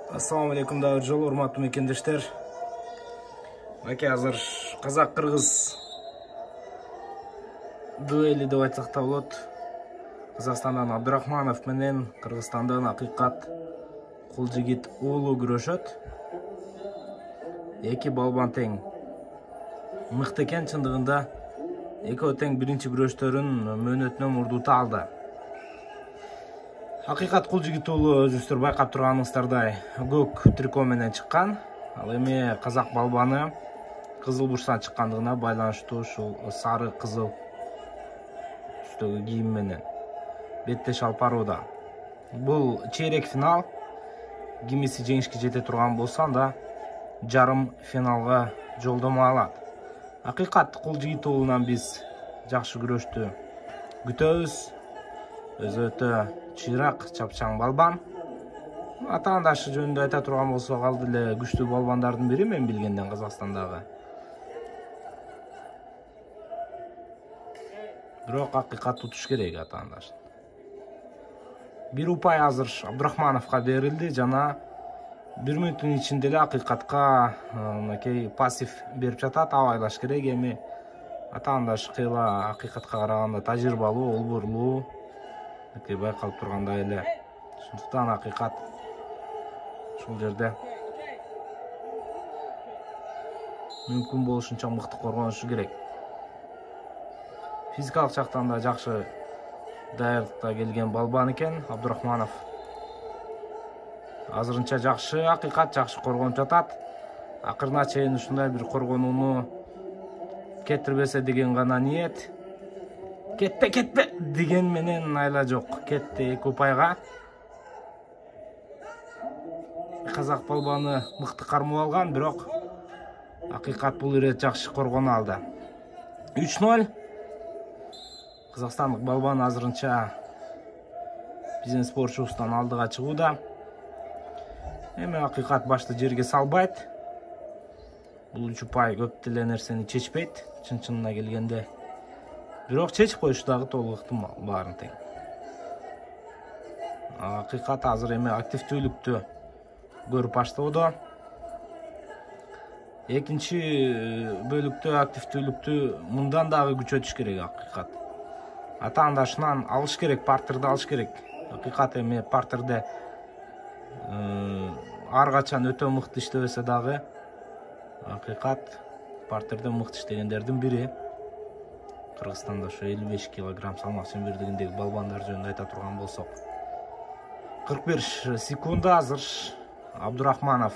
Assalamu alaikum дагы жол урматтуу мекендештер. Азыр казак-кыргыз дуэли деп айтсак да болот. Казакстандан Абдурахманов менен Кыргызстандан Акыйкат Кулжигит уулу күрөшөт. Эки балбан тең. Мыкты экен чындыгында. Экөө тең биринчи күрөштөрүн мөөнөтүнөн мурдута алды. Акыйкат Кулжигит уулу өзүңүздөр байкап турганыңыздардай көк трико менен чыккан. Ал эми казак балбаны кызыл бурчтан чыккандыгына байланыштуу ушул сары кызыл түстөгү кийим менен беттеш алып барууда. Бул чейрек финал. Кимиси жеңишке жете турган болсо анда жарым финалга жолдомо алат. Акыйкат Кулжигит уулунан биз жакшы күрөштү күтөбүз. Өзү өтө чыйрак, чапчаң балбан. Атаандашы жөнүндө айта турган болсок, ал деле күчтүү балбандардын бири мен билгенден Казакстандагы. Бирок Акыйкат тутуш керек атаандашты. Бир упай азыр Абдурахмановго берилди жана 1 мүнөттүн ичинде эле Акыйкатка мынакей пассив берип жатат, абайлаш керек. Эми атаандаш кыйла Акыйкатка караганда тажрыйбалуу, олбурлуу, байкалып тургандай эле. Ошондуктан Акыйкат ушул жерде мүмкүн болушунча мыкты коргонушу керек. Физикалык жактан да жакшы даярдыкка келген балбан экен Абдурахманов. Азырынча жакшы, Акыйкат жакшы коргонуп жатат. Акырына чейин ушундай бир коргонууну кетирбесе деген гана ниет. Кетпе деген менен айла жок. Кетти эки упайга. Казак балбаны мыкты кармап алган, бирок Акыйкат бул ирет жакшы коргоно алды. 3-0. Казакстандык балбан азырынча биздин спортчубуздан алдыга чыгууда. Эми Акыйкат башты жерге салбайт. Бул 3 упай көп деле нерсени чечпейт, чын-чынына келгенде. Бирок чечип коюшу дагы толук ыктымал, баарын тең. Акыйкат азыр эми активдүүлүктү көрүп баштоодо. Экинчи бөлүктө активдүүлүктү мындан дагы күчөтүш керек Акыйкат. Атаандашынан алыш керек, партерди алыш керек. Акыйкат эми партерде ар качан өтө мыкты иштебесе дагы Акыйкат партерде мыкты иштегендердин бири. Кыргызстанда ошо 55 килограмм салмак чембирдигиндеги балбандар жөнүндө айта турган болсок. 41 секунда азыр Абдурахманов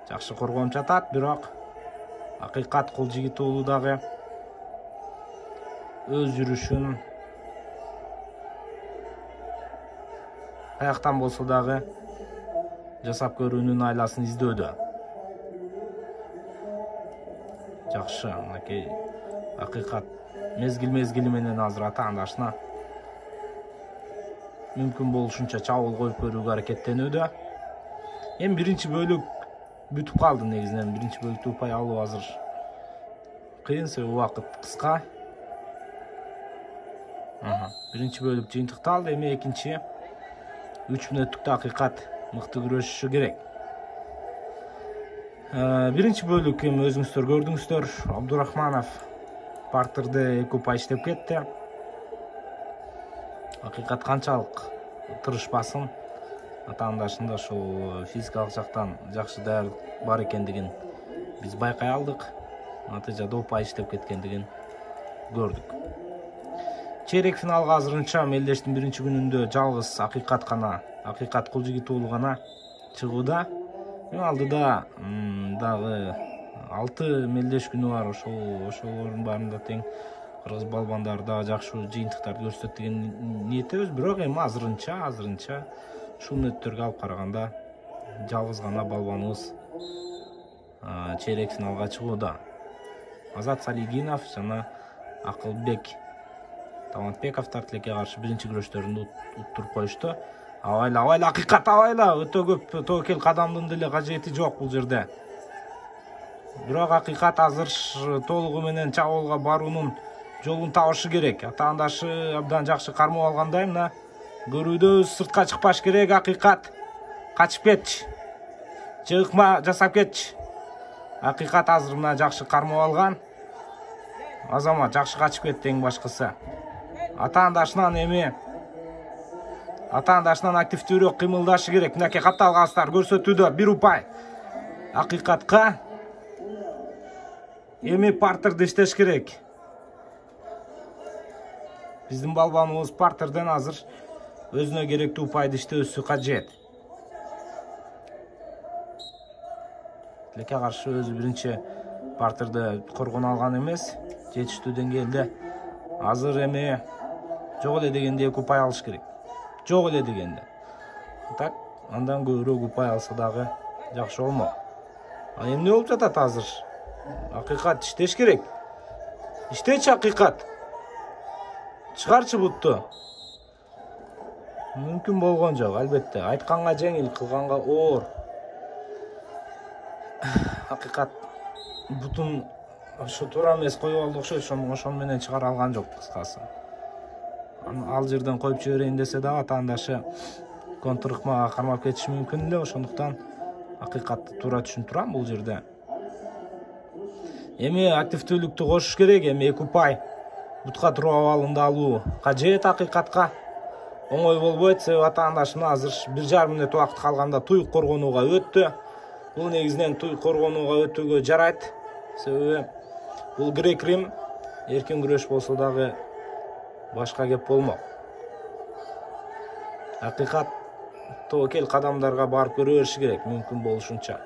жакшы коргонуп жатат, бирок Акыйкат Кулжигит уулу дагы өз жүрүшүн каяктан болсо дагы жасап көрүүнүн айласын издөөдө. Жакшы, мынакей Акыйкат мезгил менен азыр атаандашына мүмкүн болушунча чабуул коюп көрүүгө аракеттенүүдө. Эми биринчи бөлүк бүтүп калды негизинен. Биринчи бөлүктү упай алуу азыр кыйын, себеби убакыт кыска. Биринчи бөлүк жыйынтыкталды. Эми экинчи 3 мүнөттүктө Акыйкат мыкты күрөшүшү керек. Биринчи бөлүк эми өзүңүздөр көрдүңүздөр. Абдурахманов партерде эки упай иштеп кетти. Акыйкат канчалык тырышпасын, атаандашында ошол физикалык жактан жакшы даярдык бар экендигин биз байкай алдык. Натыйжада упай иштеп кеткендигин көрдүк. Чейрек финалга азырынча мелдештин биринчи күнүндө жалгыз Акыйкат гана, Акыйкат Кулжигит уулу гана чыгууда. Эми алдыда дагы 6 мелдеш күнү бар. Ошолордун баарында тең кыргыз балбандары дагы жакшы жыйынтыктарды көрсөтөт деген ниеттебиз. Бирок эми азырынча ушул мүнөттөргө алып караганда жалгыз гана балбаныбыз чейрек финалга чыгууда. Азат Салигинов жана Акылбек Талантбековдор тилекке каршы биринчи күрөштөрүндө уттуруп коюшту. Абайла Акыйкат, абайла. Өтө көп тобокел кадамдын деле кажети жок бул жерде. Бирок Акыйкат азыр толугу менен чабуулга баруунун жолун табышы керек. Атаандашы абдан жакшы кармап алгандай, мына көрүүдө сыртка чыкпаш керек. Акыйкат качып кетчи. Чыгыкма жасап кетчи. Акыйкат азыр мына жакшы кармап алган. Азамат жакшы качып кетти эң башкысы. Атаандашынан эми атаандашынан активдүүрөөк кыймылдашы керек. Мынакей капталган көрсөтүүдө 1 упай. Акыйкатка эми партерди иштеш керек. Биздин балбаныбыз партерден азыр өзүнө керектүү упайды иштөөсү кажет. Леке каршы өзү биринчи партерде коргоно алган эмес, жетиштүү деңгээлде. Азыр эми жок эле дегенде 2 упай алыш керек. Жок эле дегенде. Так, андан көбүрөөк упай алса дагы жакшы болмок. А эмне болуп жатат азыр? Акыйкат иштеш керек. Иштечи Акыйкат. Чыгарчы бутту. Мүмкүн болгон жок, албетте. Айтканга жеңил, кылганга оор. Акыйкат бутун ошо туура эмес коюп алды окшойт, ошону менен чыгара алган жок кыскасы. Ал жерден коюп жиберейин десе дагы атаандашы контрыкмага кармап кетиши мүмкүн эле, ошондуктан Акыйкатты туура түшүнүп турам бул жерде. Эми активдүүлүктү кошуш керек, эми 2 упай бутка туруп абалында алуу кажет Акыйкатка. Оңой болбойт, себеби атаандашым азыр 1,5 мүнөт убакыт калганда туйук коргонууга өттү. Бул негизинен туйук коргонууга өтүүгө жарайт. Себеби бул грек-рим эркин күрөш болсо дагы башка кеп болмок. Акыйкат тобокел кадамдарга барып көрө бериши керек, мүмкүн болушунча.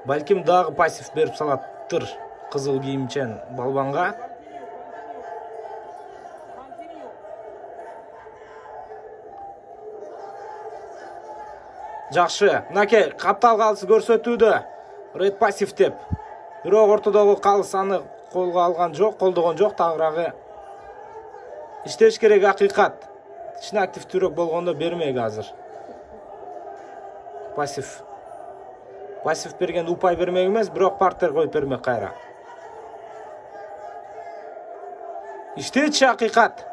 Балким дагы пассив берип салаттыр кызыл кийимчен балбанга. Жакшы, мынакей каптал калысы көрсөтүүдө. Ред пассив деп. Бирок ортодогу калыс аны колго алган жок, колдогон жок, тагыраагы иштеш керек Акыйкат. Кичине активдүүрөөк болгондо бермек азыр. Пассив. Пассив берген упай бермек эмес, бирок партер коюп бермек кайра. Иштечи Акыйкат.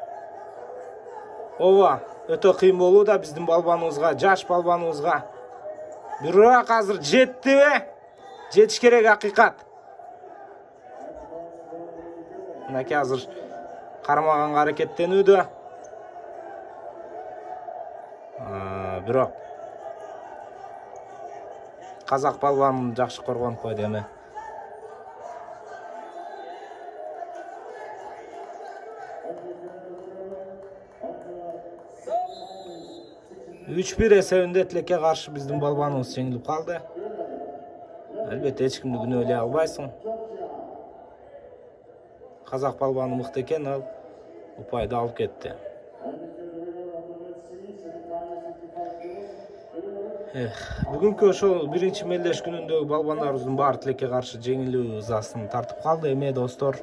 Ооба, өтө кыйын болууда биздин балбаныбызга, жаш балбаныбызга. Бирок азыр жеттиби? Жетиш керек Акыйкат. Мынакей азыр кармаганга аракеттенүүдө. Бирок казак балбанын жакшы коргонуп койду эми. Үч бир эсебинде тилекке каршы биздин балбаныбыз жеңилип калды. Албетте эч кимди күнөөлөй албайсың. Казак балбаны мыкты экен, ал упайды алып кетти. Бүгүнкү ошол биринчи мелдеш күнүндөгү балбандарыбыздын баары тилекке каршы жеңилүү ызасын тартып калды. Эми достор,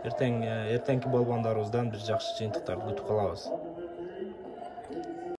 эртеңки балбандарыбыздан бир жакшы жыйынтыктарды күтүп калабыз.